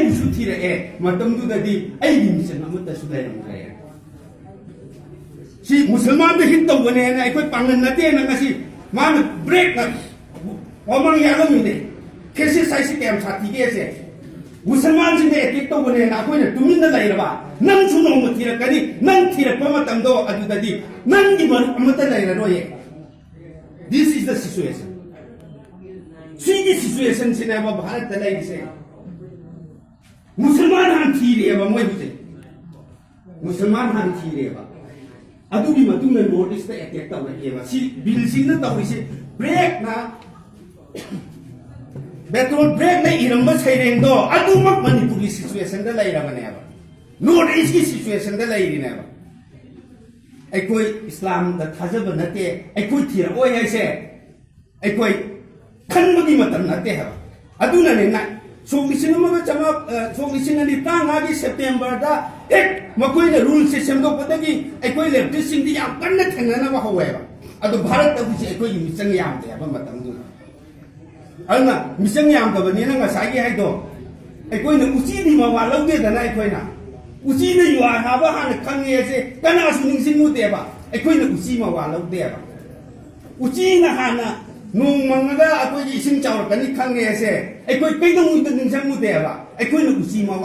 बुसु थीरए मतमदुददी आइगी mission अमतसु लेरमरे सी मुसलमान दे hit तौबने ना अखोय पांगन नते ना ngasi मान ब्रेक ना ओमन यालो मिने केसे साइसी केम साथी केसे मुसलमान सिंह एटेक तौबने ना अखोय ना तुमिन लाइरबा नंग सुनो मथिरकनी नंग थिरपा मतमदो अदुददी नंगी मरु अमत लाइररोये दिस इज द सिचुएशन सीगी सिचुएशन सिने अब भारत लाइसे मुसलमान हान थीरेबा मोय बुजे मुसलमान हान थीरेबा अदुगी मतुंग नॉर्थ ईस्ट अटैक तौरकेबा सी बिल सिंह तौरिसे ब्रेक ना पेट्रोल ब्रेक ना इरंब सैरेंदो अदुमक मणिपुरी सिचुएशन दा लाइरबनेबा नॉर्थ ईस्ट की सिचुएशन दा लाइरिनेबा अखोय इस्लाम दा थाजब नते अखोय थीर ओय हाइसे अखोय खनबगी मतम नते हबा अदुनाने ना सोलिसिंग अमगा चमा सोलिसिंग अनि तांगागी सेप्टेम्बर दा एक मकोइना रूल सिस्टम दो पदगी अखोय लेफ्टिस्ट सिंग दी याम कन्ना थेंगना बा होवेबा अदु भारत तबुसे अखोय मिचंग याम दे बा मतम दु अलना मिचंग याम दबनी ना ngसागी हाइदो अखोयना उची दी मवा लौदे दना अखोयना उची ने युवा हाबा हान खंगे से कना सुनिंग मुदेबा अखोयना उची मवा लौदेबा उची ना हाना नोंग मंगदा अखोय इसिंग चावरकनी खंगे से अखोय पेदों मुद निंसंग मुदेबा अखोयना उची मवा